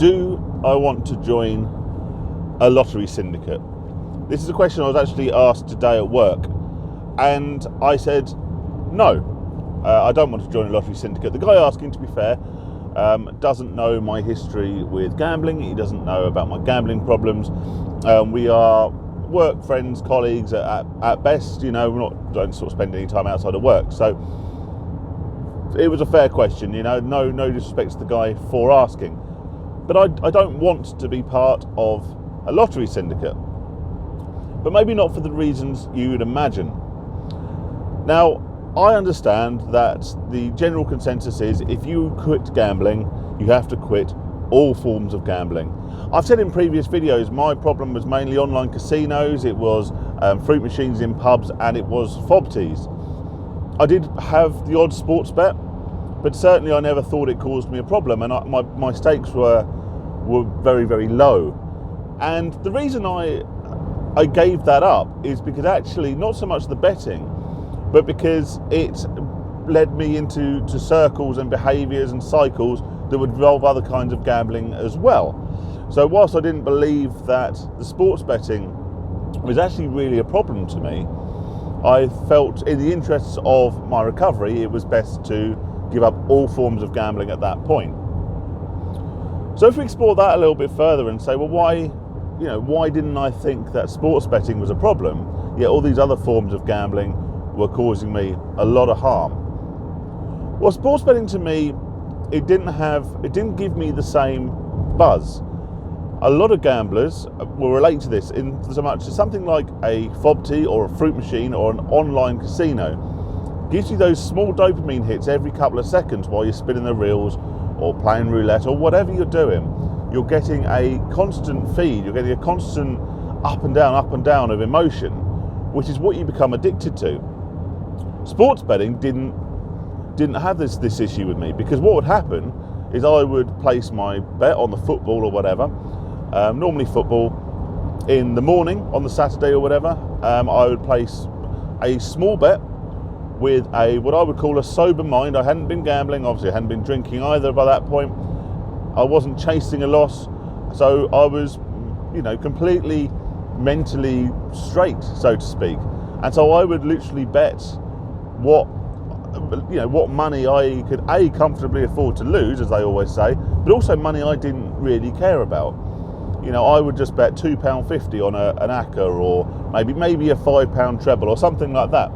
Do I want to join a lottery syndicate? This is a question I was actually asked today at work, and I said no. I don't want to join a lottery syndicate. The guy asking, to be fair, doesn't know my history with gambling. He doesn't know about my gambling problems. We are work friends, colleagues at best. You know, don't sort of spend any time outside of work. So it was a fair question. You know, no disrespect to the guy for asking, but I don't want to be part of a lottery syndicate. But maybe not for the reasons you would imagine. Now, I understand that the general consensus is if you quit gambling, you have to quit all forms of gambling. I've said in previous videos, my problem was mainly online casinos, it was fruit machines in pubs, and it was fob tees. I did have the odd sports bet, but certainly I never thought it caused me a problem, and my stakes were very, very low. And the reason I gave that up is because actually, not so much the betting, but because it led me into circles and behaviours and cycles that would involve other kinds of gambling as well. So whilst I didn't believe that the sports betting was actually really a problem to me, I felt in the interests of my recovery, it was best to give up all forms of gambling at that point. So if we explore that a little bit further and say, well, why didn't I think that sports betting was a problem, yet all these other forms of gambling were causing me a lot of harm? Well, sports betting to me, it didn't give me the same buzz. A lot of gamblers will relate to this in so much as something like a fob tee or a fruit machine or an online casino gives you those small dopamine hits every couple of seconds while you're spinning the reels or playing roulette or whatever you're doing. You're getting a constant feed, you're getting a constant up and down of emotion, which is what you become addicted to. Sports betting didn't have this issue with me, because what would happen is I would place my bet on the football or whatever, normally football, in the morning on the Saturday or whatever. I would place a small bet with what I would call a sober mind. I hadn't been gambling, obviously I hadn't been drinking either by that point. I wasn't chasing a loss, so I was, completely mentally straight, so to speak. And so I would literally bet what money I could comfortably afford to lose, as they always say, but also money I didn't really care about. I would just bet £2.50 on an ACCA, or maybe a £5 treble or something like that,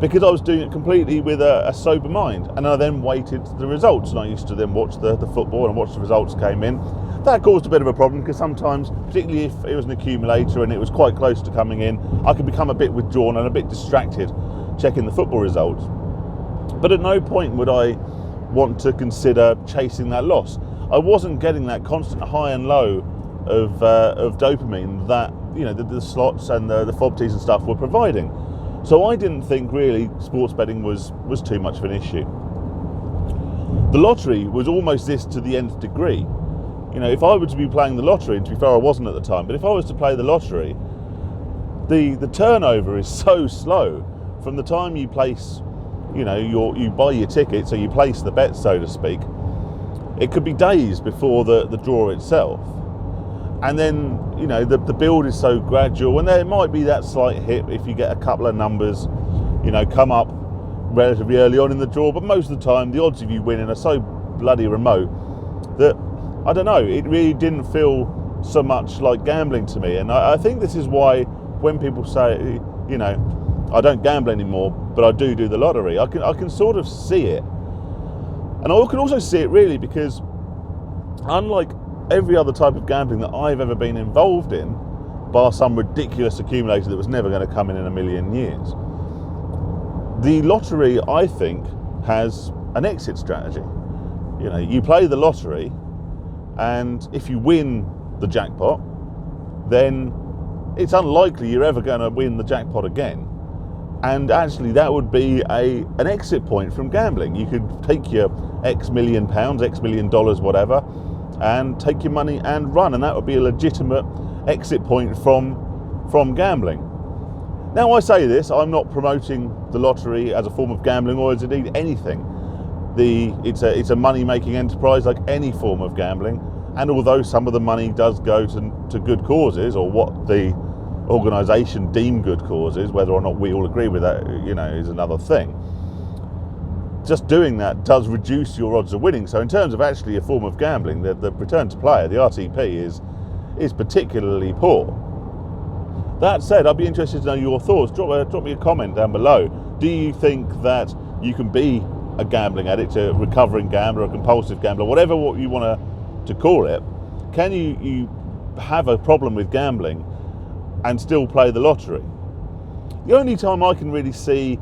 because I was doing it completely with a sober mind. And I then waited the results, and I used to then watch the football and watch the results came in. That caused a bit of a problem, because sometimes, particularly if it was an accumulator and it was quite close to coming in, I could become a bit withdrawn and a bit distracted checking the football results. But at no point would I want to consider chasing that loss. I wasn't getting that constant high and low of dopamine that the slots and the fob tees and stuff were providing. So I didn't think really sports betting was too much of an issue. The lottery was almost this to the nth degree. If I were to be playing the lottery, and to be fair I wasn't at the time, but if I was to play the lottery, the turnover is so slow. From the time you place, you buy your ticket, so you place the bet, so to speak, it could be days before the draw itself. And then, the build is so gradual, and there might be that slight hit if you get a couple of numbers, come up relatively early on in the draw, but most of the time the odds of you winning are so bloody remote that, I don't know, it really didn't feel so much like gambling to me. And I think this is why when people say, I don't gamble anymore, but I do the lottery, I can sort of see it. And I can also see it really because, unlike every other type of gambling that I've ever been involved in, bar some ridiculous accumulator that was never going to come in a million years, the lottery, I think, has an exit strategy. You play the lottery, and if you win the jackpot, then it's unlikely you're ever going to win the jackpot again. And actually that would be an exit point from gambling. You could take your X million pounds, X million dollars, whatever, and take your money and run, and that would be a legitimate exit point from gambling. Now, I say this, I'm not promoting the lottery as a form of gambling or as indeed anything. It's a money-making enterprise like any form of gambling, And although some of the money does go to good causes, or what the organisation deem good causes, whether or not we all agree with that, is another thing. Just doing that does reduce your odds of winning. So in terms of actually a form of gambling, the return to player, the RTP, is particularly poor. That said, I'd be interested to know your thoughts. Drop me a comment down below. Do you think that you can be a gambling addict, a recovering gambler, a compulsive gambler, whatever what you want to call it? Can you have a problem with gambling and still play the lottery? The only time I can really see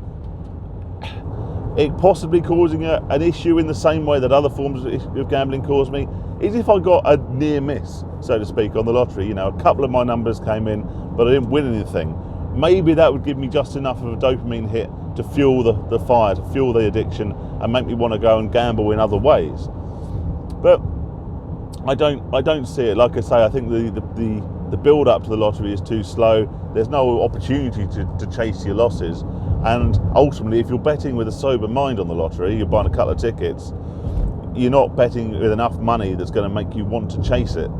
it possibly causing an issue in the same way that other forms of gambling cause me is if I got a near miss, so to speak, on the lottery. A couple of my numbers came in, but I didn't win anything. Maybe that would give me just enough of a dopamine hit to fuel the fire, to fuel the addiction, and make me want to go and gamble in other ways. But I don't see it. Like I say, I think the build up to the lottery is too slow. There's no opportunity to chase your losses. And ultimately, if you're betting with a sober mind on the lottery, you're buying a couple of tickets, you're not betting with enough money that's going to make you want to chase it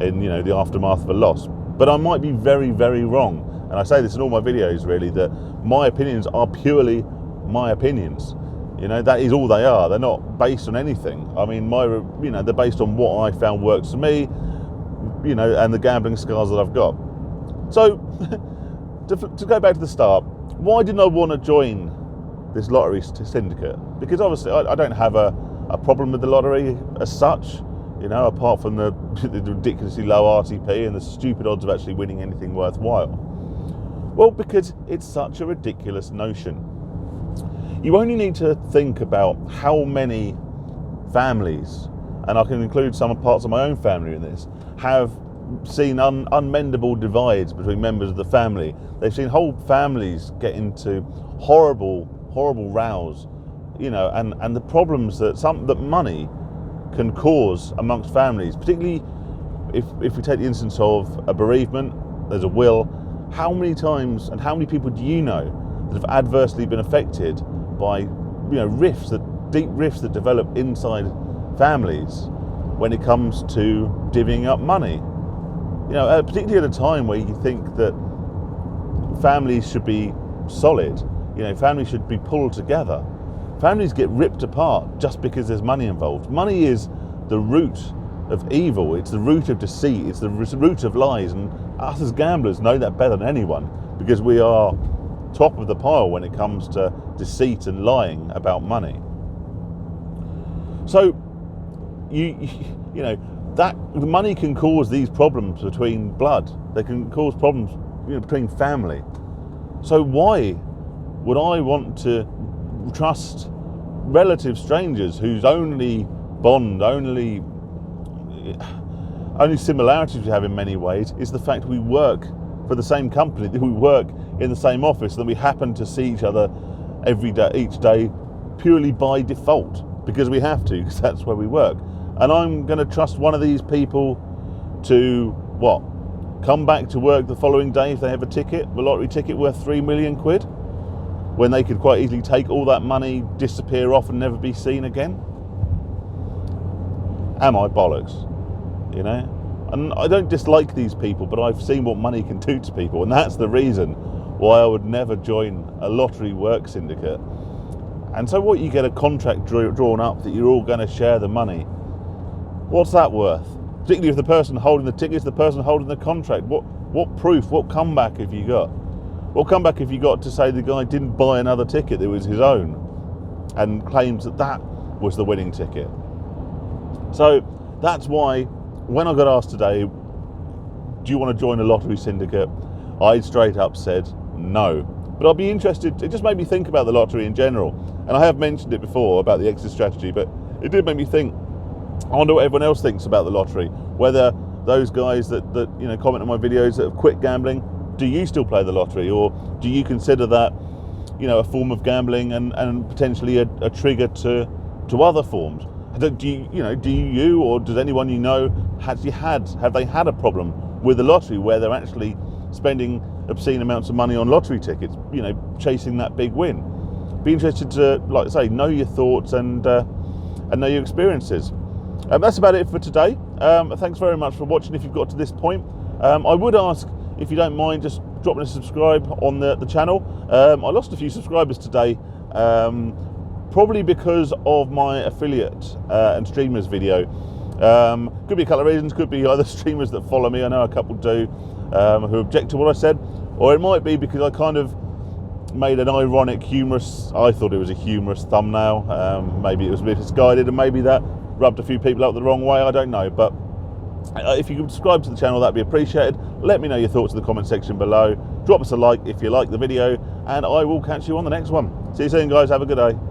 in the aftermath of a loss. But I might be very, very wrong. And I say this in all my videos, really, that my opinions are purely my opinions. That is all they are. They're not based on anything. I mean, they're based on what I found works for me, and the gambling scars that I've got. So, to go back to the start, why didn't I want to join this lottery syndicate? Because obviously I don't have a problem with the lottery as such, apart from the ridiculously low RTP and the stupid odds of actually winning anything worthwhile. Well, because it's such a ridiculous notion. You only need to think about how many families, and I can include some parts of my own family in this, have seen unmendable divides between members of the family. They've seen whole families get into horrible rows, and the problems that money can cause amongst families, particularly if we take the instance of a bereavement, there's a will. How many times and how many people do you know that have adversely been affected by deep rifts that develop inside families when it comes to divvying up money? Particularly at a time where you think that families should be solid, families should be pulled together. Families get ripped apart just because there's money involved. Money is the root of evil. It's the root of deceit. It's the root of lies. And us as gamblers know that better than anyone, because we are top of the pile when it comes to deceit and lying about money. So, that the money can cause these problems between blood. They can cause problems between family. So why would I want to trust relative strangers whose only bond, only similarities we have in many ways is the fact we work for the same company, that we work in the same office, that we happen to see each other every day, each day, purely by default, because we have to, because that's where we work. And I'm going to trust one of these people to, come back to work the following day if they have a lottery ticket worth 3 million quid, when they could quite easily take all that money, disappear off and never be seen again? Am I bollocks? And I don't dislike these people, but I've seen what money can do to people, and that's the reason why I would never join a lottery work syndicate. And so what, you get a contract drawn up that you're all going to share the money. What's that worth? Particularly if the person holding the ticket is the person holding the contract. What proof, what comeback have you got? What comeback have you got to say the guy didn't buy another ticket that was his own and claims that was the winning ticket? So that's why when I got asked today, do you want to join a lottery syndicate, I straight up said no. But I'll be interested, it just made me think about the lottery in general. And I have mentioned it before about the exit strategy, but it did make me think, I wonder what everyone else thinks about the lottery. Whether those guys that comment on my videos that have quit gambling, do you still play the lottery? Or do you consider that, a form of gambling and potentially a trigger to other forms? Do you or does anyone you know have they had a problem with the lottery where they're actually spending obscene amounts of money on lottery tickets, chasing that big win? Be interested to, like I say, know your thoughts and know your experiences. That's about it for today. Thanks very much for watching if you've got to this point. I would ask, if you don't mind, just dropping a subscribe on the channel. I lost a few subscribers today, probably because of my affiliate and streamers video. Could be a couple of reasons. Could be either streamers that follow me, I know a couple do, who object to what I said, or it might be because I kind of made an ironic, humorous, I thought it was a humorous thumbnail. Maybe it was a bit misguided, and maybe that rubbed a few people up the wrong way, I don't know. But if you could subscribe to the channel, that'd be appreciated. Let me know your thoughts in the comment section below. Drop us a like if you like the video, and I will catch you on the next one. See you soon, guys. Have a good day.